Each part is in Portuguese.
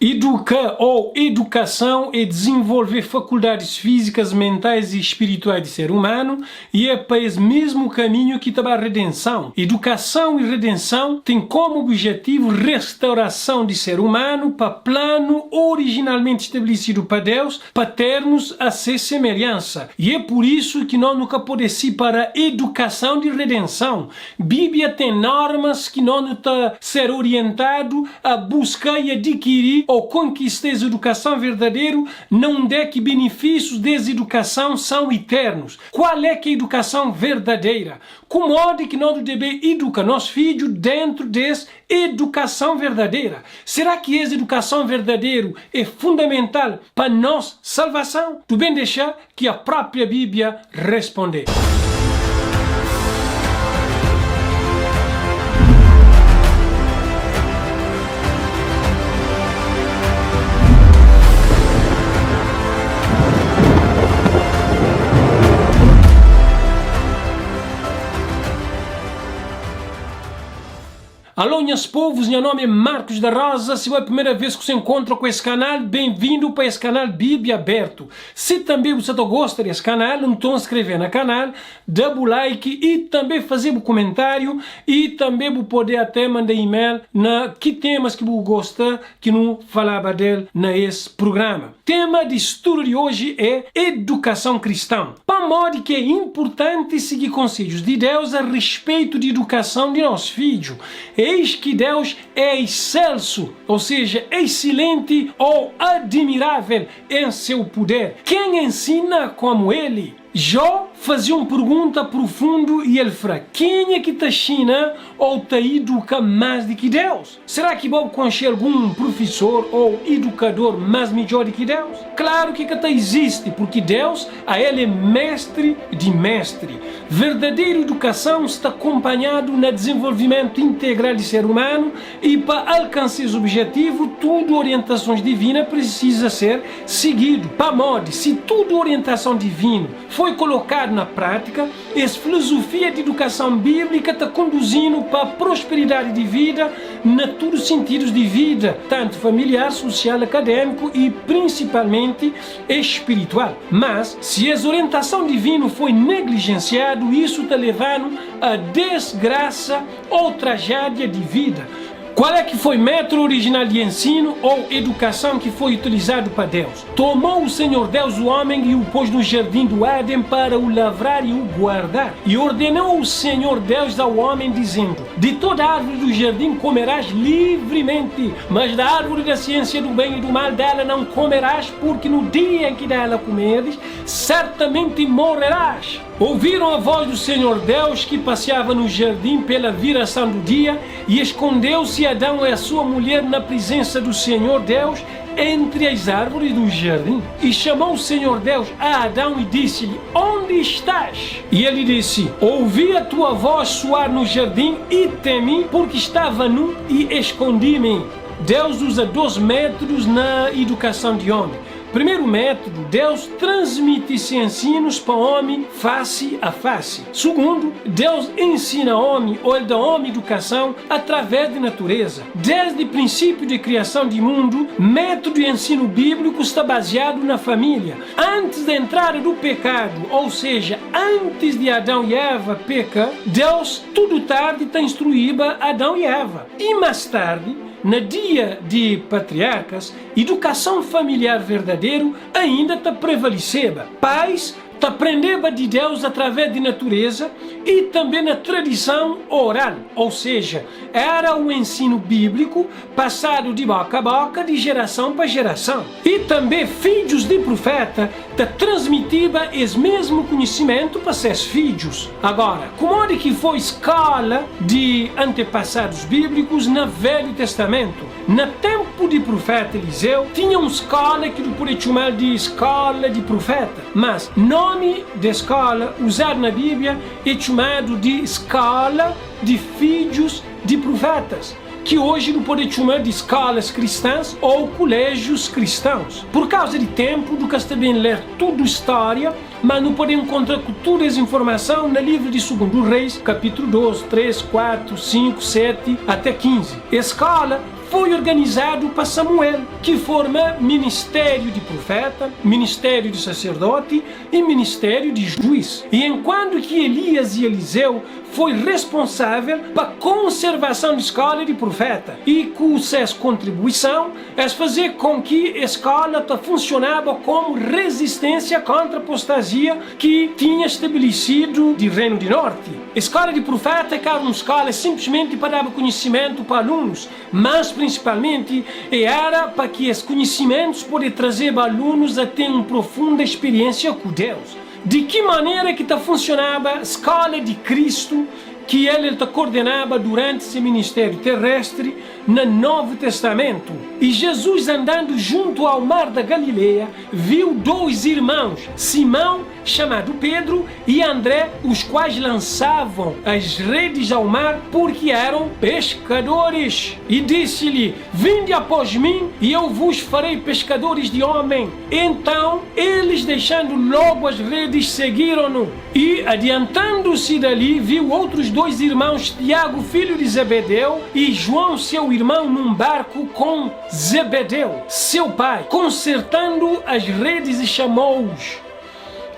Educar ou educação é desenvolver faculdades físicas, mentais e espirituais do ser humano, e é para esse mesmo caminho que está a redenção. Educação e redenção têm como objetivo restauração do ser humano para plano originalmente estabelecido para Deus, para termos a ser semelhança. E é por isso que nós nunca podemos ir para a educação de redenção. Bíblia tem normas que nós não está ser orientado a buscar e adquirir ou conquistar a educação verdadeira, não é que benefícios dessa educação são eternos. Qual é que é a educação verdadeira? Como é que nós devemos educar nossos filhos dentro dessa educação verdadeira? Será que essa educação verdadeira é fundamental para nossa salvação? Tu bem deixar que a própria Bíblia responder. Alô, meus povos, meu nome é Marcos da Rosa. Se é a primeira vez que você encontra com esse canal, bem-vindo para esse canal Bíblia Aberto. Se também você gosta desse canal, então inscrever no canal, dá o like e também fazer o comentário e também poder até mandar e-mail na que temas que você gosta que não falava dele nesse programa. Tema de estudo de hoje é educação cristã. Para modo que é importante seguir conselhos de Deus a respeito de educação de nossos filhos. Eis que Deus é excelso, ou seja, excelente ou admirável em seu poder. Quem ensina como ele? Jó fazia uma pergunta profunda e ele falou: quem é que te ensina ou te educa mais do que Deus? Será que Bob conhece algum professor ou educador mais melhor do que Deus? Claro que até existe, porque Deus, a ele é mestre de mestre. Verdadeira educação está acompanhado no desenvolvimento integral do ser humano e para alcançar esse objetivo, tudo orientações divinas precisa ser seguido. Para modo, se tudo orientação divina foi colocado na prática, essa filosofia de educação bíblica está conduzindo para a prosperidade de vida em todos os sentidos de vida, tanto familiar, social, acadêmico e principalmente espiritual. Mas, se essa orientação divina foi negligenciada, isso está levando a desgraça ou tragédia de vida. Qual é que foi o método original de ensino ou educação que foi utilizado para Deus? Tomou o Senhor Deus o homem e o pôs no jardim do Éden para o lavrar e o guardar. E ordenou o Senhor Deus ao homem dizendo: de toda árvore do jardim comerás livremente, mas da árvore da ciência do bem e do mal dela não comerás, porque no dia em que dela comeres, certamente morrerás. Ouviram a voz do Senhor Deus que passeava no jardim pela viração do dia, e escondeu-se Adão e a sua mulher na presença do Senhor Deus entre as árvores do jardim. E chamou o Senhor Deus a Adão e disse-lhe: onde estás? E ele disse: ouvi a tua voz soar no jardim e temi, porque estava nu e escondi-me. Deus usa 2 métodos na educação de homem. Primeiro método, Deus transmite esses ensinos para o homem face a face. Segundo, Deus ensina ao homem, ou ele dá ao homem educação através da natureza. Desde o princípio de criação do mundo, método de ensino bíblico está baseado na família. Antes da entrada do pecado, ou seja, antes de Adão e Eva pecar, Deus, tudo tarde, está instruindo Adão e Eva. E mais tarde, no dia de patriarcas, educação familiar verdadeira ainda está prevalecendo. Pais te aprendeva de Deus através da natureza e também na tradição oral, ou seja, era o ensino bíblico passado de boca a boca, de geração para geração. E também filhos de profeta te transmitiva esse mesmo conhecimento para seus filhos. Agora, como é que foi a escola de antepassados bíblicos no Velho Testamento? No tempo de profeta Eliseu, tinha uma escola que pode chamar de escola de profeta, mas o nome da escola usado na Bíblia é chamado de escola de filhos de profetas, que hoje não pode chamar de escolas cristãs ou colégios cristãos. Por causa de tempo, do que está bem ler toda a história, mas não pode encontrar toda essa informação no livro de 2 Reis, capítulo 12, 3, 4, 5, 7 até 15. A escola foi organizado para Samuel, que forma ministério de profeta, ministério de sacerdote e ministério de juiz. E enquanto que Elias e Eliseu foi responsável para a conservação da escola de profeta e com sua contribuição é fazer com que a escola funcionava como resistência contra a apostasia que tinha estabelecido de Reino do Norte. A escola de profeta era uma escola simplesmente para dar conhecimento para alunos, mas principalmente era para que os conhecimentos pudessem trazer para alunos a ter uma profunda experiência com Deus. De que maneira que funcionava a escola de Cristo que ele coordenava durante seu ministério terrestre no Novo Testamento? E Jesus, andando junto ao mar da Galileia, viu dois irmãos, Simão, chamado Pedro, e André, os quais lançavam as redes ao mar porque eram pescadores. E disse-lhe: vinde após mim e eu vos farei pescadores de homem. Então eles, deixando logo as redes, seguiram-no. E adiantando-se dali, viu outros dois irmãos, Tiago, filho de Zebedeu, e João, seu irmão, num barco com Zebedeu, seu pai, consertando as redes, e chamou-os.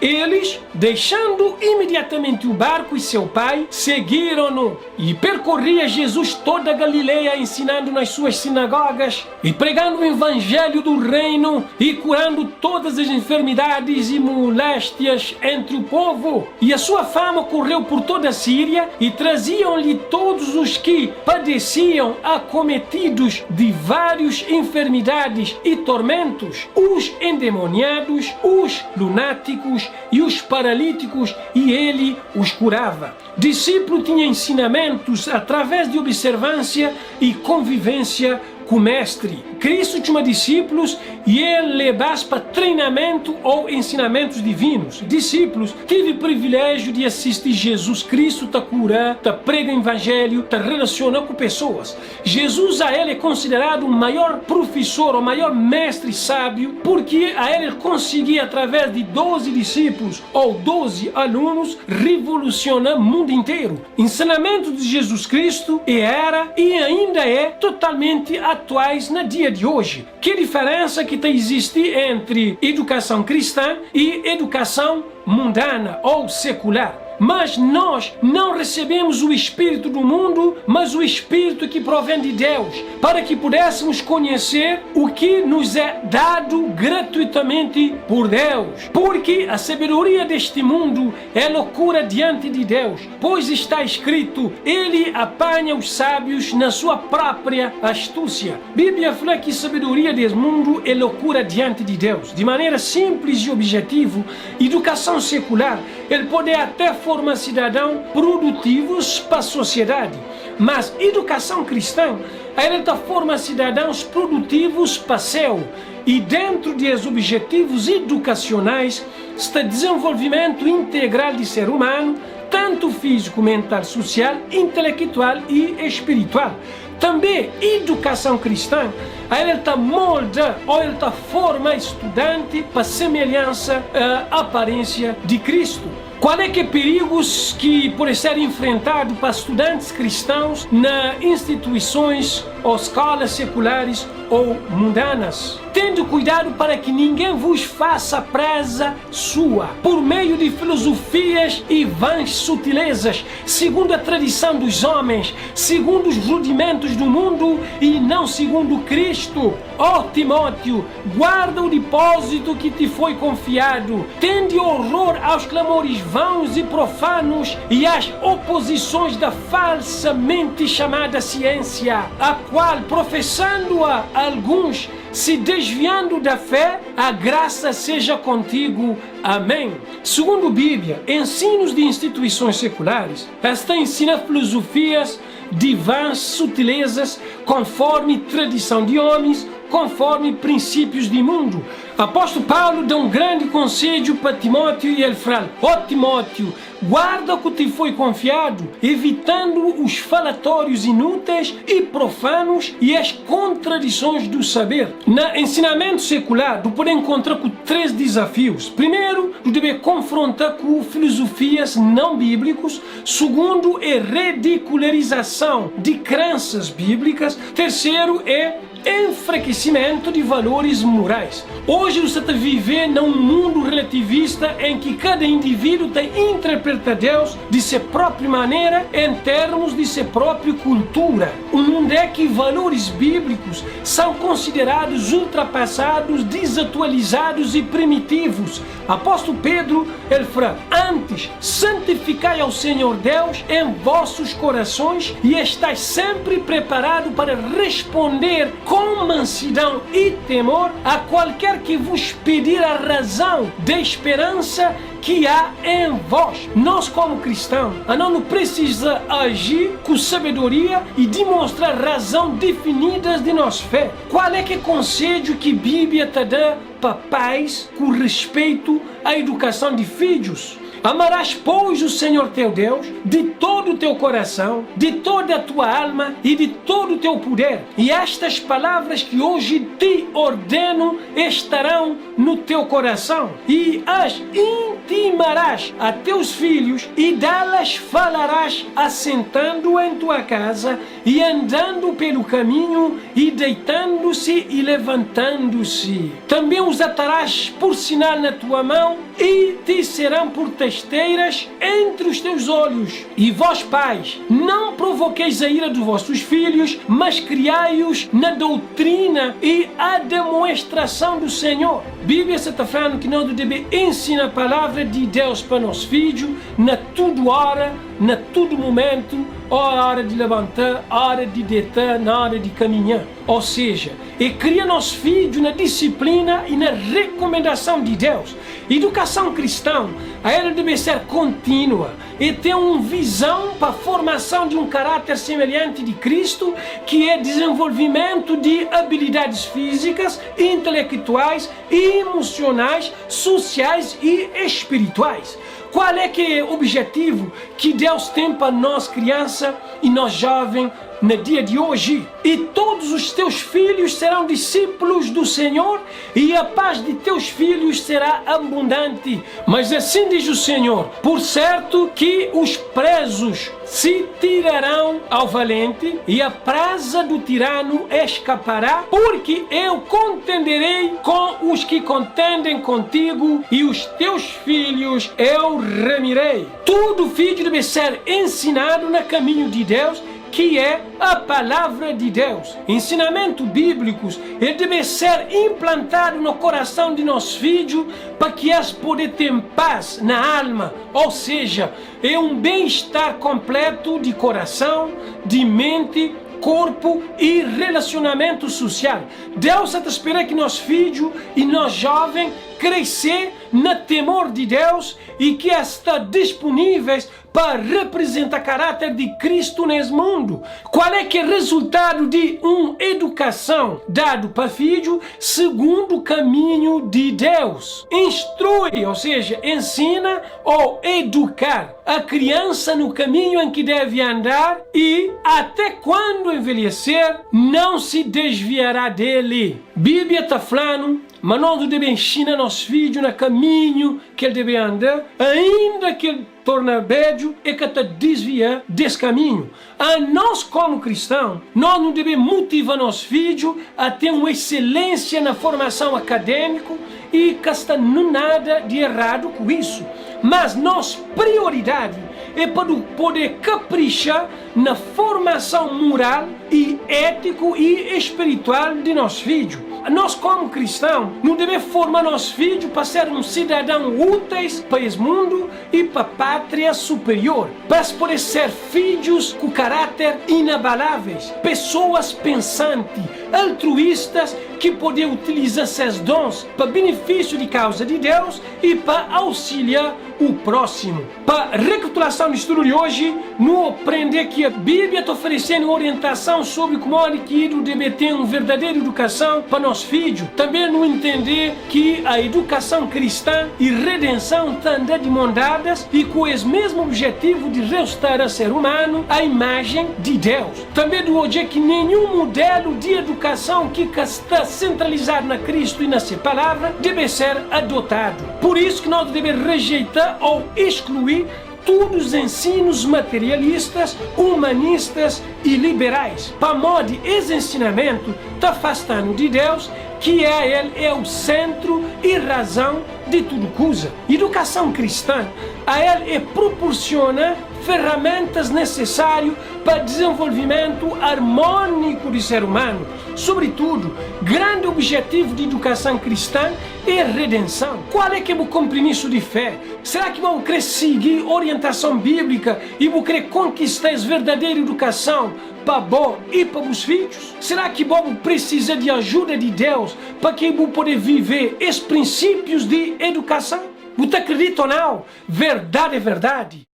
Eles, deixando imediatamente o barco e seu pai, seguiram-no. E percorria Jesus toda a Galileia, ensinando nas suas sinagogas e pregando o evangelho do reino e curando todas as enfermidades e moléstias entre o povo. E a sua fama correu por toda a Síria, e traziam-lhe todos os que padeciam, acometidos de várias enfermidades e tormentos, os endemoniados, os lunáticos e os paralíticos, e ele os curava. Discípulo tinha ensinamentos através de observância e convivência com o mestre. Cristo tinha discípulos e ele levava para treinamento ou ensinamentos divinos. Discípulos tive o privilégio de assistir Jesus Cristo curar, prega o evangelho, relaciona com pessoas. Jesus a ele é considerado o maior professor, o maior mestre sábio, porque a ele conseguia, através de 12 discípulos ou 12 alunos, revolucionar o mundo inteiro. Ensinamento de Jesus Cristo era e ainda é totalmente atuais no dia de hoje. Que diferença que existe entre educação cristã e educação mundana ou secular? Mas nós não recebemos o Espírito do mundo, mas o Espírito que provém de Deus, para que pudéssemos conhecer o que nos é dado gratuitamente por Deus. Porque a sabedoria deste mundo é loucura diante de Deus, pois está escrito: ele apanha os sábios na sua própria astúcia. A Bíblia fala que a sabedoria deste mundo é loucura diante de Deus. De maneira simples e objetiva, educação secular, ele pode até formar cidadãos produtivos para a sociedade, mas educação cristã, ela forma cidadãos produtivos para o céu. E dentro dos objetivos educacionais está desenvolvimento integral do ser humano, tanto físico, mental, social, intelectual e espiritual. Também educação cristã, ela molda ou ela forma estudante para semelhança à aparência de Cristo. Qual é que perigos que podem ser enfrentados para estudantes cristãos nas instituições ou escolas seculares ou mundanas? Tendo cuidado para que ninguém vos faça presa sua, por meio de filosofias e vãs sutilezas, segundo a tradição dos homens, segundo os rudimentos do mundo e não segundo Cristo. Ó Timóteo, guarda o depósito que te foi confiado, tende horror aos clamores vãos e profanos e às oposições da falsamente chamada ciência, a qual, professando-a alguns, se desviando da fé, a graça seja contigo. Amém. Segundo a Bíblia, ensinos de instituições seculares, esta ensina filosofias de vãs sutilezas, conforme tradição de homens conforme princípios de mundo. Apóstolo Paulo dá grande conselho para Timóteo e ele fala: ó Timóteo, guarda o que te foi confiado, evitando os falatórios inúteis e profanos e as contradições do saber. No ensinamento secular, tu pode encontrar com 3 desafios. Primeiro, tu deve confrontar com filosofias não bíblicas. Segundo, é ridicularização de crenças bíblicas. Terceiro, é enfraquecimento de valores morais. Hoje você está vivendo num mundo relativista em que cada indivíduo interpreta Deus de sua própria maneira em termos de sua própria cultura. Um mundo em que valores bíblicos são considerados ultrapassados, desatualizados e primitivos. Apóstolo Pedro, ele fala: antes, santificai ao Senhor Deus em vossos corações e estais sempre preparado para responder com mansidão e temor a qualquer que vos pedir a razão da esperança que há em vós. Nós, como cristãos, não precisa agir com sabedoria e demonstrar razão definidas de nossa fé. Qual é que é o conselho que a Bíblia te dá para pais com respeito à educação de filhos? Amarás, pois, o Senhor teu Deus de todo o teu coração, de toda a tua alma e de todo o teu poder. E estas palavras que hoje te ordeno estarão no teu coração. E as intimarás a teus filhos e delas falarás assentando em tua casa e andando pelo caminho e deitando-se e levantando-se. Também os atarás por sinal na tua mão e te serão por testeiras entre os teus olhos. E vós, pais, não provoqueis a ira dos vossos filhos, mas criai-os na doutrina e a demonstração do Senhor. A Bíblia está falando que nós devemos ensinar a palavra de Deus para nossos filhos na tudo hora, na todo momento, a hora de levantar, a hora de deitar, na hora de caminhar. Ou seja, cria nossos filhos na disciplina e na recomendação de Deus. Educação cristã, ela deve ser contínua e ter uma visão para a formação de um caráter semelhante de Cristo, que é desenvolvimento de habilidades físicas, intelectuais, emocionais, sociais e espirituais. Qual é que é o objetivo que Deus tem para nós criança e nós jovens no dia de hoje? E todos os teus filhos serão discípulos do Senhor e a paz de teus filhos será abundante. Mas assim diz o Senhor: por certo que os presos se tirarão ao valente e a presa do tirano escapará, porque eu contenderei com os que contendem contigo e os teus filhos eu remirei. Todo filho deve ser ensinado no caminho de Deus, que é a palavra de Deus. Ensinamentos bíblicos, ele deve ser implantado no coração de nossos filhos para que eles possam ter paz na alma, ou seja, é um bem-estar completo de coração, de mente, corpo e relacionamento social. Deus está esperando que nós filhos e nós jovens crescer no temor de Deus e que estão disponíveis para representar o caráter de Cristo nesse mundo. Qual é que é o resultado de uma educação dada para filho segundo o caminho de Deus? Instrui, ou seja, ensina ou educar a criança no caminho em que deve andar e até quando envelhecer não se desviará dele. Bíblia está falando, mas nós devemos ensinar nossos filhos no caminho que ele deve andar, ainda que ele torna velho e que te desvia desse caminho. A nós, como cristãos, nós não devemos motivar nossos filhos a ter uma excelência na formação acadêmica e que está nada de errado com isso. Mas nossa prioridade é para poder caprichar na formação moral e ético e espiritual de nossos filhos. Nós, como cristãos, não devemos formar nossos filhos para ser um cidadão úteis para esse mundo e para a pátria superior, para poder ser filhos com caráter inabaláveis, pessoas pensantes, altruístas que poder utilizar seus dons para benefício de causa de Deus e para auxiliar o próximo. Para recapitulação do estudo de hoje, não aprender que a Bíblia está oferecendo orientação sobre como adquirir deve ter uma verdadeira educação para nossos filhos. Também não entender que a educação cristã e redenção estão andando de mão dadas e com o mesmo objetivo de restaurar o ser humano à imagem de Deus. Também do hoje que nenhum modelo de educação que está centralizado na Cristo e na sua palavra deve ser adotado. Por isso que nós devemos rejeitar ou excluir todos os ensinos materialistas, humanistas e liberais. Para modo esse ensinamento está afastando de Deus, que Ele é o centro e razão de tudo coisa. Educação cristã a Ele proporciona ferramentas necessárias para o desenvolvimento harmônico do ser humano. Sobretudo, grande objetivo de educação cristã é a redenção. Qual é que é o compromisso de fé? Será que vamos querer seguir orientação bíblica e vamos querer conquistar a verdadeira educação para vós e para os filhos? Será que vamos precisar de ajuda de Deus para que vamos poder viver esses princípios de educação? Você acredita ou não? Verdade é verdade.